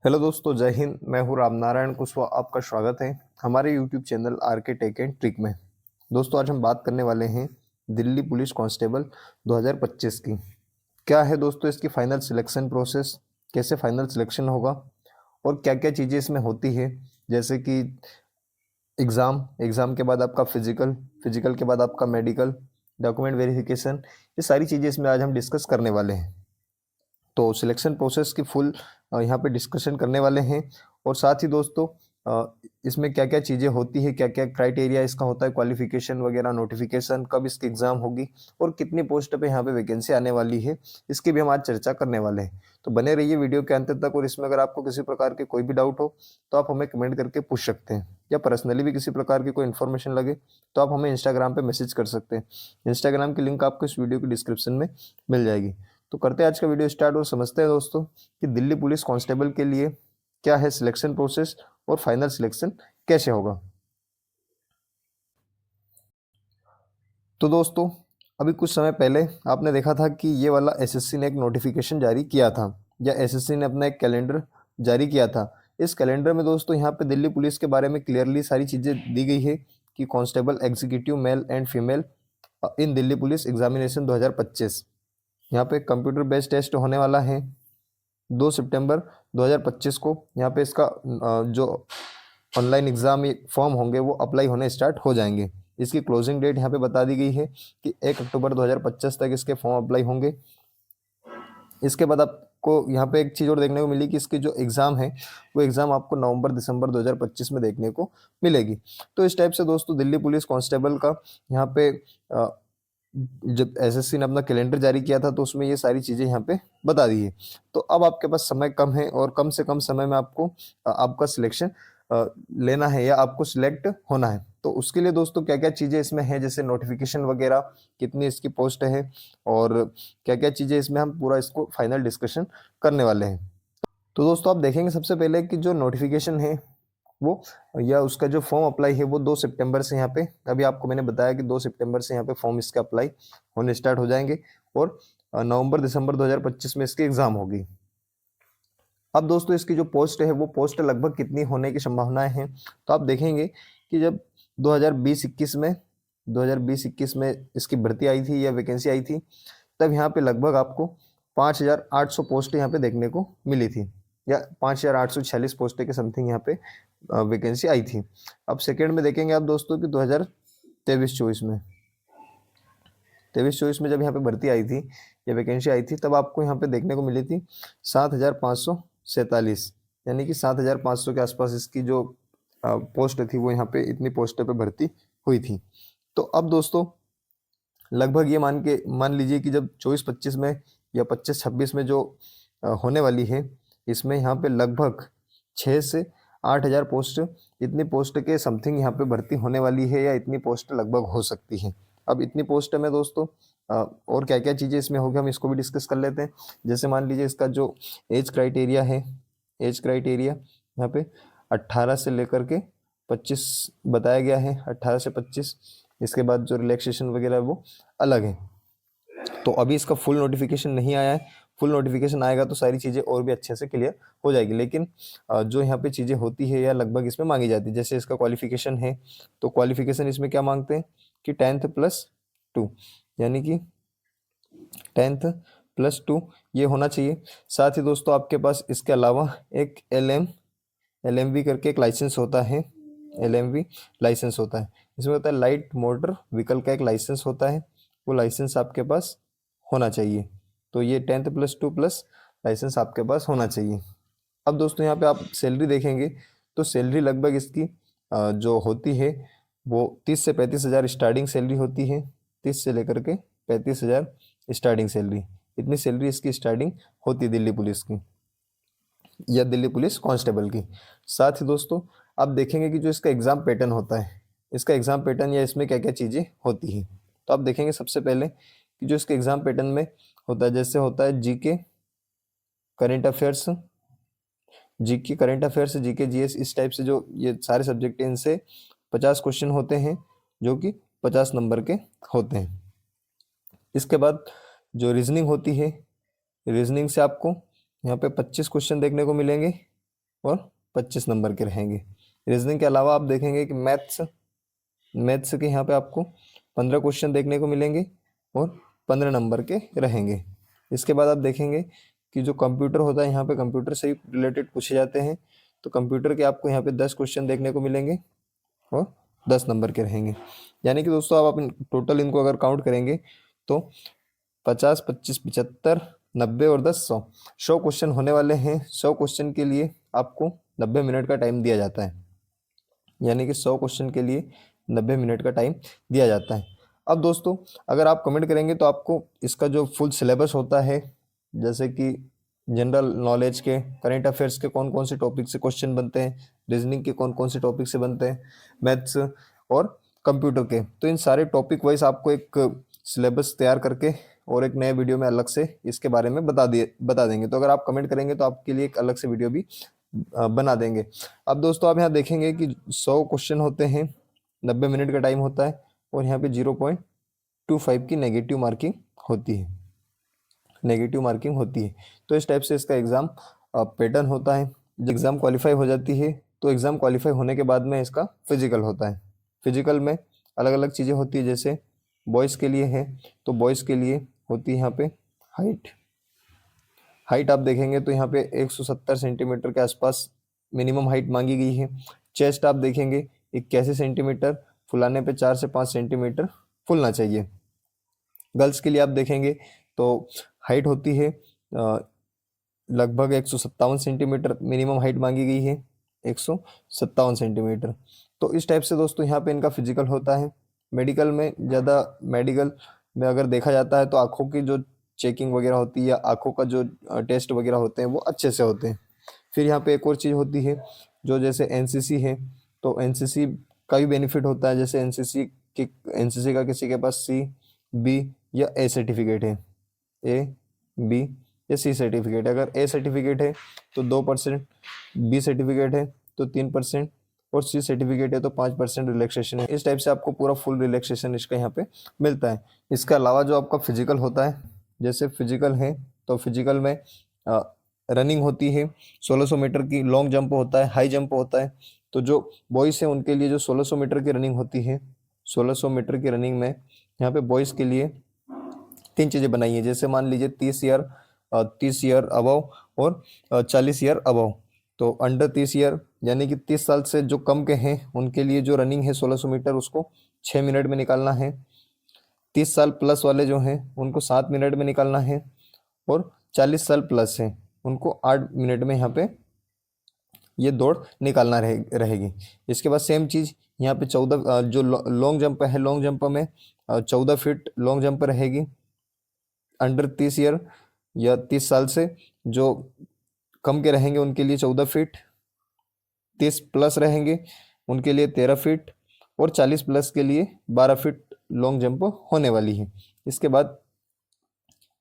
Hello दोस्तों, जय हिंद। मैं हूँ राम नारायण कुशवाहा। आपका स्वागत है हमारे YouTube channel RK tech and trick में। दोस्तों, आज हम बात करने वाले हैं दिल्ली पुलिस कांस्टेबल 2025 की। क्या है दोस्तों इसकी फाइनल सिलेक्शन प्रोसेस, कैसे फाइनल सिलेक्शन होगा और क्या क्या चीज़ें इसमें होती है, जैसे कि एग्ज़ाम के बाद आपका फिजिकल के बाद आपका मेडिकल, डॉक्यूमेंट वेरिफिकेशन, ये सारी चीज़ें इसमें आज हम डिस्कस करने वाले हैं। तो सिलेक्शन प्रोसेस की फुल यहाँ पे डिस्कशन करने वाले हैं। और साथ ही दोस्तों इसमें क्या क्या चीज़ें होती है, क्या क्या क्राइटेरिया इसका होता है, क्वालिफिकेशन वगैरह, नोटिफिकेशन कब इसकी एग्ज़ाम होगी और कितनी पोस्ट पे यहाँ पे वैकेंसी आने वाली है, इसकी भी हम आज चर्चा करने वाले हैं। तो बने रहिए वीडियो के अंत तक। और इसमें अगर आपको किसी प्रकार के कोई भी डाउट हो तो आप हमें कमेंट करके पूछ सकते हैं, या पर्सनली भी किसी प्रकार की कोई इन्फॉर्मेशन लगे तो आप हमें इंस्टाग्राम पे मैसेज कर सकते हैं। इंस्टाग्राम की लिंक आपको इस वीडियो की डिस्क्रिप्शन में मिल जाएगी। तो करते हैं आज का वीडियो स्टार्ट और समझते हैं दोस्तों कि दिल्ली पुलिस कांस्टेबल के लिए क्या है सिलेक्शन प्रोसेस और फाइनल सिलेक्शन कैसे होगा। तो दोस्तों, अभी कुछ समय पहले आपने देखा था कि ये वाला एसएससी ने एक नोटिफिकेशन जारी किया था, या एसएससी ने अपना एक कैलेंडर जारी किया था। इस कैलेंडर में दोस्तों यहाँ पे दिल्ली पुलिस के बारे में क्लियरली सारी चीज़ें दी गई है कि constable executive male and female in Delhi police examination 2025, यहाँ पे कंप्यूटर बेस्ड टेस्ट होने वाला है 2 सितंबर 2025 को। यहाँ पे इसका जो ऑनलाइन एग्ज़ाम फॉर्म होंगे वो अप्लाई होने स्टार्ट हो जाएंगे। इसकी क्लोजिंग डेट यहाँ पे बता दी गई है कि 1 अक्टूबर 2025 तक इसके फॉर्म अप्लाई होंगे। इसके बाद आपको यहाँ पे एक चीज़ और देखने को मिली कि इसकी जो एग्ज़ाम है वो एग्ज़ाम आपको नवंबर दिसंबर 2025 में देखने को मिलेगी। तो इस टाइप से दोस्तों दिल्ली पुलिस कांस्टेबल का यहाँ पे जब एसएससी ने अपना कैलेंडर जारी किया था तो उसमें ये सारी चीज़ें यहाँ पे बता दी है। तो अब आपके पास समय कम है और कम से कम समय में आपको आपका सिलेक्शन लेना है या आपको सिलेक्ट होना है। तो उसके लिए दोस्तों क्या क्या चीज़ें इसमें हैं, जैसे नोटिफिकेशन वगैरह, कितनी इसकी पोस्ट है और क्या क्या चीज़ें इसमें हम पूरा इसको फाइनल डिस्कशन करने वाले हैं। तो दोस्तों आप देखेंगे सबसे पहले कि जो नोटिफिकेशन है वो, या उसका जो फॉर्म अप्लाई है वो 2 सितंबर से यहाँ पे, अभी आपको मैंने बताया कि 2 सितंबर से यहाँ पे फॉर्म इसके अप्लाई होने स्टार्ट हो जाएंगे और नवंबर दिसंबर 2025 में इसकी एग्ज़ाम होगी। अब दोस्तों इसकी जो पोस्ट है वो पोस्ट लगभग कितनी होने की संभावनाएं हैं, तो आप देखेंगे कि जब 2020-21 में इसकी भर्ती आई थी या वैकेंसी आई थी, तब यहाँ पे लगभग आपको 5,800 पोस्ट यहाँ पे देखने को मिली थी, या 5,846 पोस्टें के समथिंग यहाँ पे वैकेंसी आई थी। अब सेकेंड में देखेंगे आप दोस्तों कि 2023-24 में जब यहाँ पे भर्ती आई थी या वैकेंसी आई थी, तब आपको यहाँ पे देखने को मिली थी 7,547, यानी कि 7,500 के आसपास इसकी जो पोस्ट थी वो यहाँ पे इतनी पोस्टों पे भर्ती हुई थी। तो अब दोस्तों लगभग ये मान लीजिए कि जब 24-25 में या 25-26 में जो होने वाली है, इसमें यहाँ पे लगभग 6 से 8,000 पोस्ट, इतनी पोस्ट के समथिंग यहाँ पे भर्ती होने वाली है, या इतनी पोस्ट लगभग हो सकती है। अब इतनी पोस्ट में दोस्तों और क्या क्या चीज़ें इसमें होगी हम इसको भी डिस्कस कर लेते हैं। जैसे मान लीजिए इसका जो एज क्राइटेरिया है, एज क्राइटेरिया यहाँ पे 18 से लेकर के 25 बताया गया है, 18 से 25। इसके बाद जो रिलैक्सेशन वगैरह है वो अलग है। तो अभी इसका फुल नोटिफिकेशन नहीं आया है, फुल नोटिफिकेशन आएगा तो सारी चीज़ें और भी अच्छे से क्लियर हो जाएगी। लेकिन जो यहाँ पे चीज़ें होती है या लगभग इसमें मांगी जाती है, जैसे इसका क्वालिफिकेशन है, तो क्वालिफिकेशन इसमें क्या मांगते हैं कि 10th+2, यानी कि 10th+2 ये होना चाहिए। साथ ही दोस्तों आपके पास इसके अलावा एक LMV करके एक लाइसेंस होता है, LMV लाइसेंस होता है। इसमें होता है लाइट मोटर व्हीकल का एक लाइसेंस होता है, वो लाइसेंस आपके पास होना चाहिए। तो ये 10th+2 प्लस लाइसेंस आपके पास होना चाहिए। अब दोस्तों यहाँ पे आप सैलरी देखेंगे तो सैलरी लगभग इसकी जो होती है वो 30 से 35,000 स्टार्टिंग सैलरी होती है। 30 से लेकर के 35,000 स्टार्टिंग सैलरी, इतनी सैलरी इसकी स्टार्टिंग होती है दिल्ली पुलिस की या दिल्ली पुलिस कांस्टेबल की। साथ ही दोस्तों आप देखेंगे कि जो इसका एग्ज़ाम पैटर्न होता है, इसका एग्ज़ाम पैटर्न या इसमें क्या क्या चीज़ें होती हैं, तो आप देखेंगे सबसे पहले कि जो इसके एग्ज़ाम पैटर्न में होता है, जैसे होता है GK current affairs, GK GS, इस टाइप से जो ये सारे सब्जेक्ट हैं इनसे 50 क्वेश्चन होते हैं जो कि 50 नंबर के होते हैं। इसके बाद जो रीजनिंग होती है, रीजनिंग से आपको यहाँ पे 25 क्वेश्चन देखने को मिलेंगे, और 25 नंबर के रहेंगे। रीजनिंग के अलावा आप देखेंगे कि मैथ्स के यहाँ पे आपको 15 क्वेश्चन देखने को मिलेंगे और 15 नंबर के रहेंगे। इसके बाद आप देखेंगे कि जो कंप्यूटर होता है यहाँ पे कंप्यूटर से रिलेटेड पूछे जाते हैं, तो कंप्यूटर के आपको यहाँ पे 10 क्वेश्चन देखने को मिलेंगे और 10 नंबर के रहेंगे। यानी कि दोस्तों आप टोटल इनको अगर काउंट करेंगे तो 50, 25, 75, 90 और 10, 100 क्वेश्चन होने वाले हैं। 100 क्वेश्चन के लिए आपको 90 मिनट का टाइम दिया जाता है, यानी कि 100 क्वेश्चन के लिए 90 मिनट का टाइम दिया जाता है। अब दोस्तों अगर आप कमेंट करेंगे तो आपको इसका जो फुल सिलेबस होता है, जैसे कि जनरल नॉलेज के, करेंट अफेयर्स के कौन कौन से टॉपिक से क्वेश्चन बनते हैं, रीजनिंग के कौन कौन से टॉपिक से बनते हैं, मैथ्स और कंप्यूटर के, तो इन सारे टॉपिक वाइज आपको एक सिलेबस तैयार करके और एक नए वीडियो में अलग से इसके बारे में बता देंगे। तो अगर आप कमेंट करेंगे तो आपके लिए एक अलग से वीडियो भी बना देंगे। अब दोस्तों आप यहाँ देखेंगे कि 100 क्वेश्चन होते हैं, 90 मिनट का टाइम होता है और यहाँ पे 0.25 की नेगेटिव मार्किंग होती है, तो इस टाइप से इसका एग्ज़ाम पैटर्न होता है। जब एग्ज़ाम क्वालिफाई हो जाती है तो एग्ज़ाम क्वालिफाई होने के बाद में इसका फिजिकल होता है। फिजिकल में अलग अलग चीज़ें होती है, जैसे बॉयज़ के लिए है तो बॉयज़ के लिए होती है यहाँ पे हाइट आप देखेंगे तो यहाँ पे 170 सेंटीमीटर के आसपास मिनिमम हाइट मांगी गई है। चेस्ट आप देखेंगे 81 सेंटीमीटर, फुलाने पे 4 से 5 सेंटीमीटर फुलना चाहिए। गर्ल्स के लिए आप देखेंगे तो हाइट होती है लगभग 157 सेंटीमीटर, मिनिमम हाइट मांगी गई है 157 सेंटीमीटर। तो इस टाइप से दोस्तों यहाँ पे इनका फिजिकल होता है। मेडिकल में अगर देखा जाता है तो आँखों की जो चेकिंग वगैरह होती है या आँखों का जो टेस्ट वगैरह होते हैं वो अच्छे से होते हैं। फिर यहाँ पे एक और चीज़ होती है जो जैसे एनसीसी है, तो एनसीसी का भी बेनिफिट होता है। जैसे एनसीसी का किसी के पास सी, बी या ए सर्टिफिकेट है, ए, बी या सी सर्टिफिकेट है। अगर ए सर्टिफिकेट है तो 2%, बी सर्टिफिकेट है तो 3% और सी सर्टिफिकेट है तो 5% रिलैक्सेशन है। इस टाइप से आपको पूरा फुल रिलैक्सेशन इसका यहाँ पे मिलता है। इसके अलावा जो आपका फिजिकल होता है, जैसे फिजिकल है तो फिजिकल में रनिंग होती है 1600 मीटर की, लॉन्ग जंप होता है, हाई जंप होता है। तो जो बॉयज़ हैं उनके लिए जो 1600 मीटर की रनिंग होती है, 1600 मीटर की रनिंग में यहाँ पे बॉयज़ के लिए 3 चीज़ें बनाई हैं। जैसे मान लीजिए 30 ईयर अबव और 40 ईयर अबव। तो अंडर 30 ईयर यानी कि 30 साल से जो कम के हैं उनके लिए जो रनिंग है 1600 मीटर उसको 6 मिनट में निकालना है। 30 साल प्लस वाले जो हैं उनको 7 मिनट में निकालना है और 40 साल प्लस हैं उनको 8 मिनट में यहाँ पे ये दौड़ निकालना रहेगी। इसके बाद सेम चीज़ यहाँ पे 14 जो लॉन्ग जंप है, लॉन्ग जंप में 14 फीट लॉन्ग जंप रहेगी। अंडर 30 ईयर या 30 साल से जो कम के रहेंगे उनके लिए 14 फीट, 30 प्लस रहेंगे उनके लिए 13 फीट और 40 प्लस के लिए 12 फीट लॉन्ग जंप होने वाली है। इसके बाद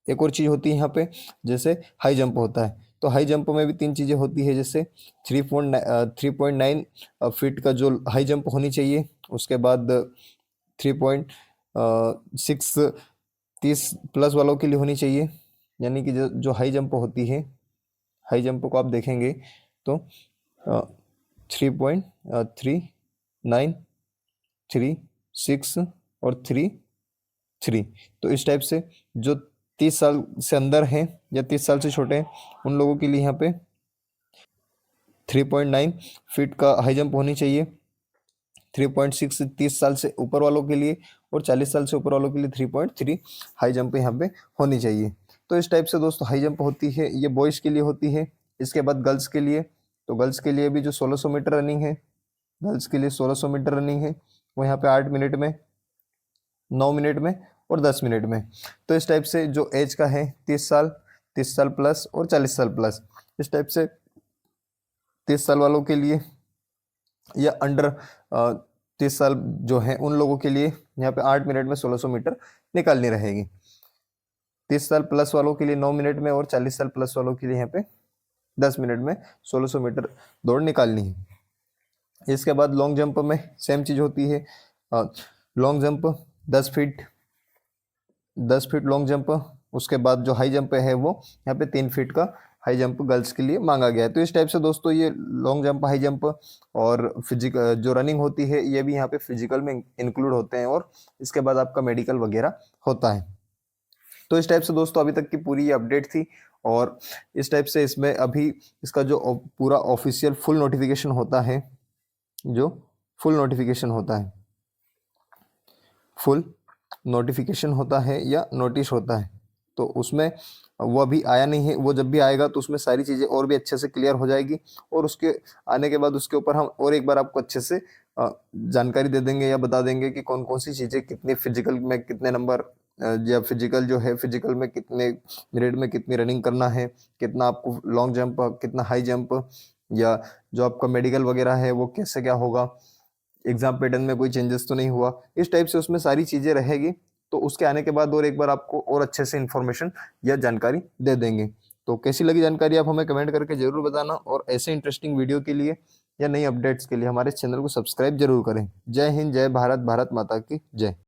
एक और चीज़ होती है यहाँ पे, जैसे हाई जंप होता है। तो हाई जंप में भी 3 चीज़ें होती है, जैसे 3.9 फीट का जो हाई जंप होनी चाहिए। उसके बाद 3.6 30 प्लस वालों के लिए होनी चाहिए। यानी कि जो हाई जंप होती है, हाई जंप को आप देखेंगे तो 3.39, 3.6 और 3.3। तो इस टाइप से जो 30 साल से अंदर हैं या 30 साल से छोटे हैं उन लोगों के लिए यहाँ पे 3.9 फीट का हाई जंप होनी चाहिए। 3.6 30 साल से ऊपर वालों के लिए और 40 साल से ऊपर वालों के लिए 3.3 हाई जंप यहाँ पे होनी चाहिए। तो इस टाइप से दोस्तों हाई जंप होती है, ये बॉयज़ के लिए होती है। इसके बाद गर्ल्स के लिए, तो गर्ल्स के लिए भी जो 1600 मीटर रनिंग है, गर्ल्स के लिए 1600 मीटर रनिंग है वो यहाँ पे 8 मिनट में, 9 मिनट में और 10 मिनट में। तो इस टाइप से जो एज का है 30 साल प्लस और 40 साल प्लस, इस टाइप से 30 साल वालों के लिए या अंडर 30 साल जो हैं उन लोगों के लिए यहाँ पे 8 मिनट में 1600 मीटर निकालनी रहेगी। 30 साल प्लस वालों के लिए 9 मिनट में और 40 साल प्लस वालों के लिए यहाँ पे 10 मिनट में 1600 मीटर दौड़ निकालनी है। इसके बाद लॉन्ग जंप में सेम चीज़ होती है। Long jump 10 feet long jump. उसके बाद जो हाई जंप है वो यहाँ पे 3 फीट का हाई जंप गर्ल्स के लिए मांगा गया है। तो इस टाइप से दोस्तों ये लॉन्ग जंप, हाई जंप और फिजिकल जो रनिंग होती है ये भी यहाँ पे फिजिकल में इंक्लूड होते हैं, और इसके बाद आपका मेडिकल वगैरह होता है। तो इस टाइप से दोस्तों अभी तक की पूरी ये अपडेट थी, और इस टाइप से इसमें अभी इसका जो पूरा ऑफिशियल फुल नोटिफिकेशन होता है, जो फुल नोटिफिकेशन होता है, फुल नोटिफिकेशन होता है या नोटिस होता है, तो उसमें वो अभी आया नहीं है। वो जब भी आएगा तो उसमें सारी चीज़ें और भी अच्छे से क्लियर हो जाएगी, और उसके आने के बाद उसके ऊपर हम और एक बार आपको अच्छे से जानकारी दे देंगे या बता देंगे कि कौन कौन सी चीज़ें कितनी फिजिकल में कितने नंबर, या फिजिकल जो है फिजिकल में कितने मिनट में कितनी रनिंग करना है, कितना आपको लॉन्ग जंप, कितना हाई जंप, या जो आपका मेडिकल वगैरह है वो कैसे क्या होगा, एग्जाम पैटर्न में कोई चेंजेस तो नहीं हुआ, इस टाइप से उसमें सारी चीज़ें रहेगी। तो उसके आने के बाद और एक बार आपको और अच्छे से इन्फॉर्मेशन या जानकारी दे देंगे। तो कैसी लगी जानकारी आप हमें कमेंट करके जरूर बताना, और ऐसे इंटरेस्टिंग वीडियो के लिए या नई अपडेट्स के लिए हमारे चैनल को सब्सक्राइब जरूर करें। जय हिंद, जय भारत, भारत माता की जय।